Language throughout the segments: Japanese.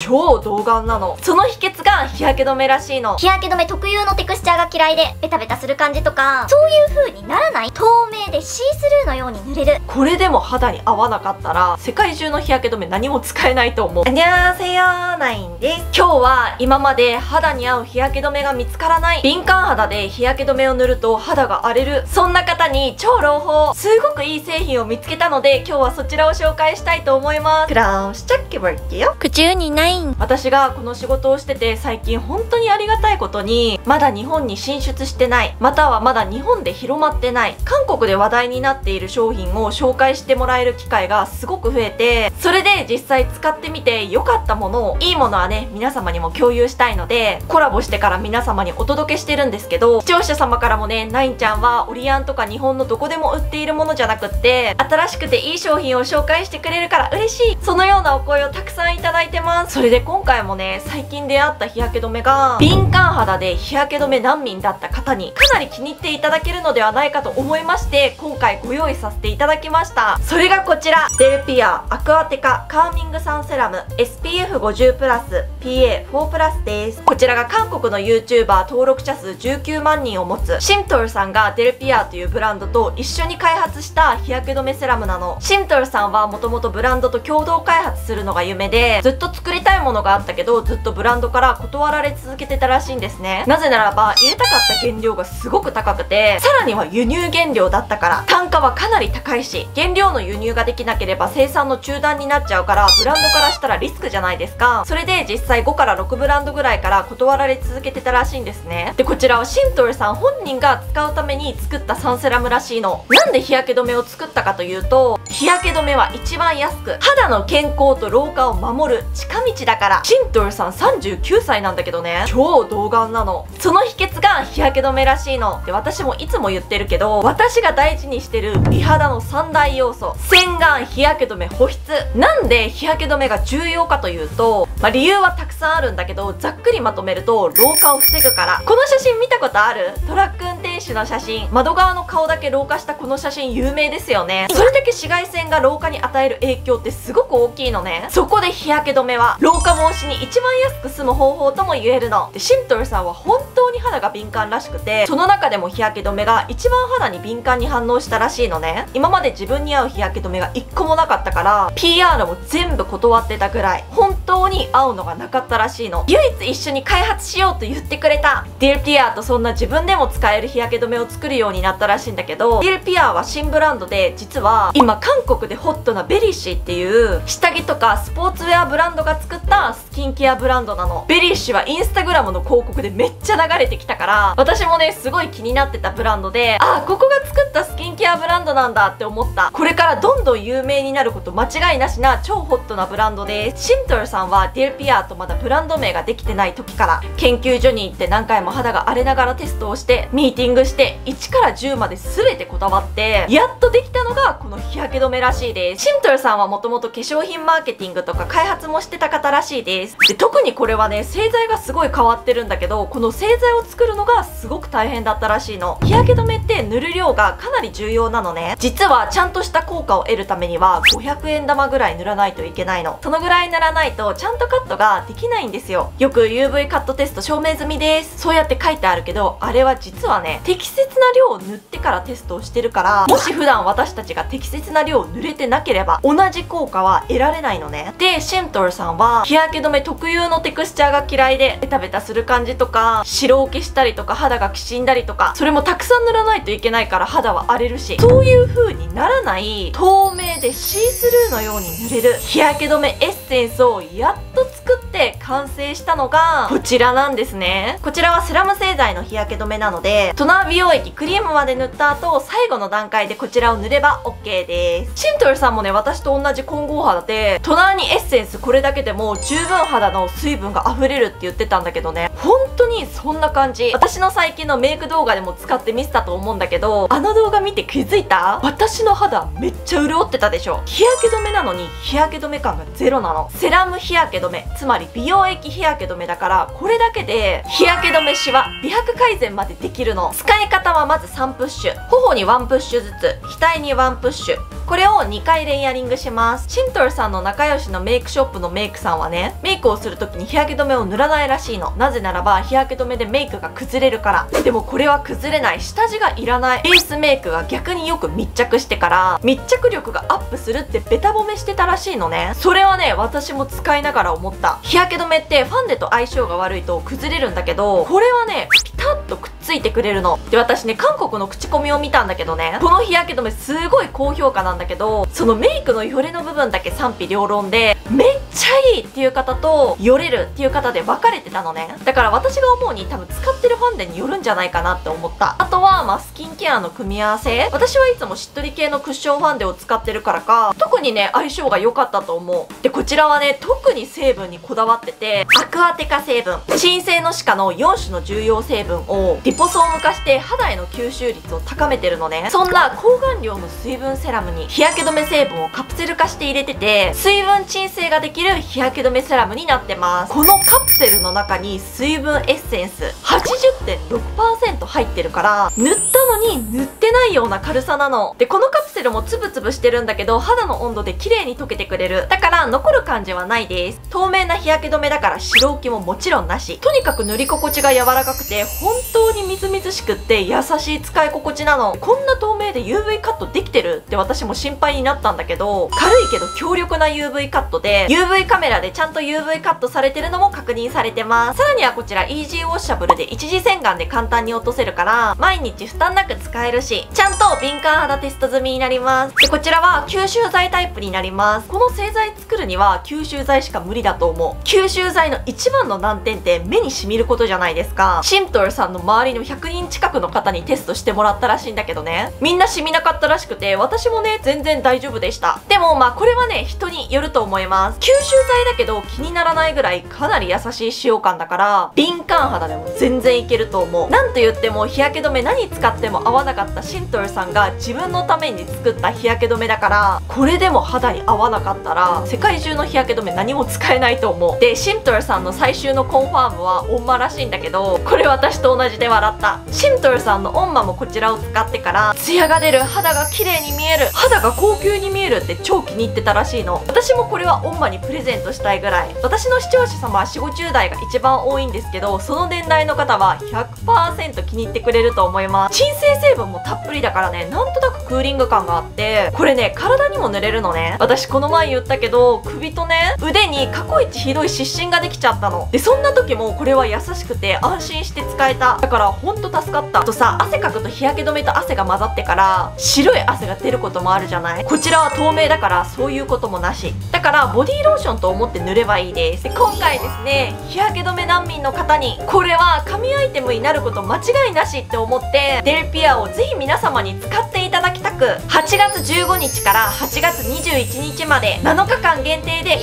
超童顔なの。その秘訣が日焼け止めらしいの。日焼け止め特有のテクスチャーが嫌いでベタベタする感じとか、そういう風にならない、透明でシースルーのように塗れる。これでも肌に合わなかったら世界中の日焼け止め何も使えないと思う。にゃーせよーないんです。今日は今まで肌に合う日焼け止めが見つからない、敏感肌で日焼け止めを塗ると肌が荒れる、そんな方に超朗報、すごくいい製品を見つけたので今日はそちらを紹介したいと思います。クラウシャッケバッケよ。口にないん。私がこの仕事をしてて最近本当にありがたいことに、まだ日本に進出してない、またはまだ日本で広まってない、韓国で話題になっている商品を紹介してもらえる機会がすごく増えて、それで実際使ってみて良かったものを、いいものはね皆様にも共有したいのでコラボしてから皆様にお届けしてるんですけど、視聴者様からもね、ナインちゃんはオリアンとか日本のどこでも売っているものじゃなくって新しくていい商品を紹介してくれるから嬉しい、そのようなお声をたくさんいただいてます。それで今回もね、最近出会った日焼け止めが敏感肌で日焼け止め難民だった方にかなり気に入っていただけるのではないかと思いまして、今回ご用意させていただきました。それがこちら、デルピアアクアテカカーミングサンセラム SPF50 プラス PA4 プラスです。こちらが韓国の YouTuber 登録者数19万人を持つシントルさんがデルピアというブランドと一緒に開発した日焼け止めセラムなの。シントルさんはもともとブランドと共同開発するのが夢で、ずっと作りたいものがあったけどずっとブランドから断られ続けてたらしいんですね。なぜならば入れたかった原料がすごく高くて、さらには輸入原料だったから、単価はかなり高いし、原料の輸入ができなければ生産の中断になっちゃうから、ブランドからしたらリスクじゃないですか。それで実際5から6ブランドぐらいから断られ続けてたらしいんですね。でこちらはシントルさん本人が使うために作ったサンセラムらしいの。なんで日焼け止めを作ったかというと、日焼け止めは一番安く肌の健康と老化を守る近道だから。シントルさん39歳なんだけどね、超童顔なの。その秘訣が日焼け止めらしいの。で私もいつも言ってるけど、私が大事にしてる美肌の3大要素、洗顔、日焼け止め、保湿。なんで日焼け止めが重要かというと、理由はたくさんあるんだけど、ざっくりまとめると老化を防ぐから。この写真見たことある？トラック運転手の写真、窓側の顔だけ老化したこの写真有名ですよね。それだけ紫外線が老化に与える影響ってすごく大きいのね。そこで日焼け止めは老化防止に一番安く済む方法とも言えるので、シントルさんは本当に肌が敏感らしくて、その中でも日焼け止めが一番肌に敏感に反応したらしいのね。今まで自分に合う日焼け止めが1個もなかったから PR も全部断ってたぐらい本当に合うのがなかったらしいの。唯一一緒に開発しようと言ってくれたディルピアと、そんな自分でも使える日焼け止めを作るようになったらしいんだけど、ディルピアは新ブランドで、実は今韓国でホットなベリッシュっていう下着とかスポーツウェアブランドが作ったスキンケアブランドなの。ベリッシュはインスタグラムの広告でめっちゃ流れてきたから、私もねすごい気になってたブランドで、あ、ここが作ったスキンケアブランドなんだって思った。これからどんどん有名になること間違いなしな超ホットなブランドです。シントルさんはディルピアとまだブランド名ができてない時から研究所に行って何回も肌が荒れながらテストをしてミーティングして1から10まで全てこだわってやっとできたのがこの日焼け止めらしいです。シントルさんはもともと化粧品マーケティングとか開発もしてた方らしいです。で特にこれはね製剤がすごい変わってるんだけど、この製剤を作るのがすごく大変だったらしいの。日焼け止めって塗る量がかなり重要なのね。実はちゃんとした効果を得るためには500円玉ぐらい塗らないといけないの。そのぐらい塗らないとちゃんとカットができないんですよ。よく UV カットテスト証明済みです、そうやって書いてあるけど、あれは実はね適切な量を塗ってからテストをしてるから、もし普段私たちが適切な量を塗れてなければ同じ効果は得られないのね。でシントルさんは日焼け止め特有のテクスチャーが嫌いで、ベタベタする感じとか白受けしたりとか肌がきしんだりとか、それもたくさん塗らないといけないから肌は荒れるし、そういう風にならない透明でシースルーのように塗れる日焼け止めエッセンスをやっと作って完成したのがこちらなんですね。こちらはセラム製剤の日焼け止めなので、トナー美容液クリームまで塗った後最後の段階でこちらを塗れば OK です。シントルさんもね私と同じ混合肌で、トナーにエッセンスこれだけでも十分肌の水分が溢れるって言ってたんだけどね、本当にそんな感じ。私の最近のメイク動画でも使ってみせたと思うんだけど、あの動画見て気づいた？私の肌めっちゃ潤ってたでしょ。日焼け止めなのに日焼け止め感がゼロなの。セラム日焼け止め、つまり美容液日焼け止めだから、これだけで日焼け止めシワ美白改善までできるの。使い方はまず3プッシュ、頬に1プッシュずつ、額に1プッシュ、これを2回レイヤリングします。シントルさんの仲良しのメイクショップのメイクさんはね、メイクをする時に日焼け止めを塗らないらしいの。なぜならば日焼け止めでメイクが崩れるから。でもこれは崩れない、下地がいらないベースメイクが逆によく密着してから密着力がアップするってベタ褒めしてたらしいのね。それはね、私も使いながら思った。日焼け止めってファンデと相性が悪いと崩れるんだけど、これはねピタッとくっついてくれるので、私ね韓国の口コミを見たんだけどね、この日焼け止めすごい高評価なんだけど、そのメイクのよれの部分だけ賛否両論で、めっちゃいいっていう方とよれるっていう方で分かれてたのね。だから私が思うに多分使ってるファンデによるんじゃないかなって思った。あとはスキンケアの組み合わせ、私はいつもしっとり系のクッションファンデを使ってるからか特にね相性が良かったと思う。でこちらはね特に成分にこだわってて、アクアテカ成分、鎮静の歯科の4種の重要成分をリポソーム化して肌への吸収率を高めてるのね。そんな高含量の水分セラムに日焼け止め成分をカプセル化して入れてて、水分鎮静ができる日焼け止めセラムになってます。このカプセルの中に水分エッセンス 80.6% 入ってるから、塗ったのに塗ってないような軽さなので、このカプセルもつぶつぶしてるんだけど肌の温度で綺麗に溶けてくれる。だから残る感じはないです。透明な日焼け止めだから白浮きももちろんなし。とにかく塗り心地が柔らかくて本当にみずみずしくって優しい使い心地なの。こんな透明で UV カットできてるって私も心配になったんだけど、軽いけど強力な UV カットで UV カメラでちゃんと UV カットされてるのも確認されてます。さらにはこちらイージーウォッシャブルで一次洗顔で簡単に落とせるから毎日負担なく使えるし、ちゃんと敏感肌テスト済みになります。でこちらは吸収剤タイプになります。この製剤作るには吸収剤しか無理だと思う。吸収剤の一番の難点って目に染みることじゃないですか。シントルさんの周りの100人近くの方にテストしてもらったらしいんだけどね、みんな染みなかったらしくて、私もね全然大丈夫でした。でもこれはね人によると思います。吸収剤だけど気にならないぐらいかなり優しい使用感だから敏感肌でも全然いけると思う。なんと言っても日焼け止め何使っても合わなかったシントルさんが自分のために作った日焼け止めだから、これでも肌に合わなかったら世界中の日焼け止め何も使えないと思う。でシントルさんの最終のコンファームはオンマらしいんだけど、これ私と同じで笑った。シントルさんのオンマもこちらを使ってからツヤが出る、肌が綺麗に見える、肌が高級に見えるって超気に入ってたらしいの。私もこれはオンマにプレゼントしたいぐらい。私の視聴者様は 40,50 代が一番多いんですけど、その年代の方は 100% 気に入ってくれると思います。鎮静成分もたっぷりだからね、なんとなくクーリング感があって、これね体にも塗れるのね。私この前言ったけど首とね腕に過去一ひどい湿疹ができちゃったので、そんな時もこれは優しくて安心して使えた。だからほんと助かった。あとさ、汗かくと日焼け止めと汗が混ざってから白い汗が出ることもあるじゃない。こちらは透明だからそういうこともなし。だからボディーローションと思って塗ればいいです。で今回ですね、日焼け止め難民の方にこれは神アイテムになること間違いなしって思ってデルピアをぜひ皆様に使っていただきたく、8月15日から8月21日まで7日間限定で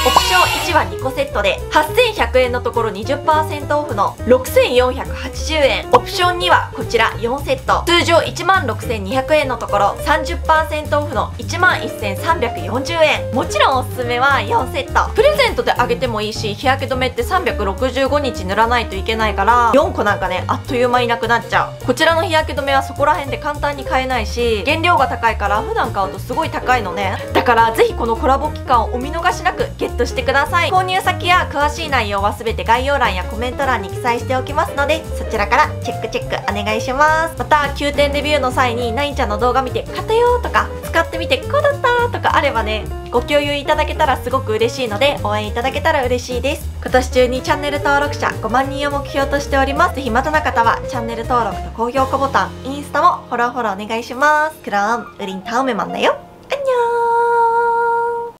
オプション1は2個セットで8100円のところ 20% オフの6480円、オプション2はこちら4セット、通常16200円のところ 30% オフの11340円。もちろんおすすめは4セット。プレゼントであげてもいいし、日焼け止めって365日塗らないといけないから4個なんかねあっという間になくなっちゃう。こちらの日焼け止めはそこら辺で簡単に買えないし、原料が高いから普段買うとすごい高いのね。だからぜひこのコラボ期間をお見逃しなくゲットしてください。購入先や詳しい内容は全て概要欄やコメント欄に記載しておきますので、そちらからチェックお願いします。また9点レビューの際にナインちゃんの動画見て買ったよとか使ってみてこうだったとかあればねご共有いただけたらすごく嬉しいので応援いただけたら嬉しいです。今年中にチャンネル登録者5万人を目標としております。ぜひまだの方はチャンネル登録と高評価ボタン、インスタもフォローお願いします。그럼 우린 다음에 만나요.